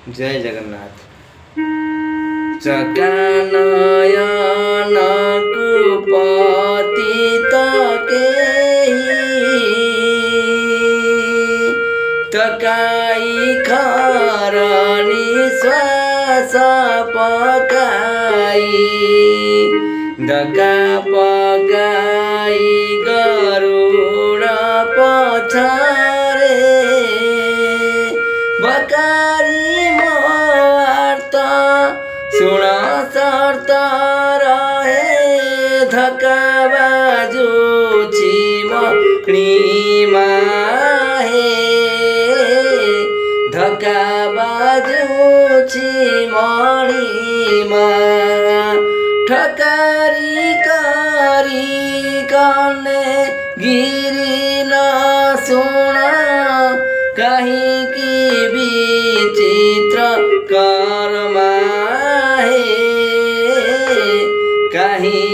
जय जगन्नाथ। चकानयन कुपतित केही तकाई खरनी श्वास पकाई दका पकाई गरुड पछारे बकारी मोर्त सुन सर्त रहे धक्का बाजु छिमणीमा हे धक्का बाजु छिमणीमा ठकारी करी कने गिरी न सुन कहीं की विचित्र कर्मा है कहीं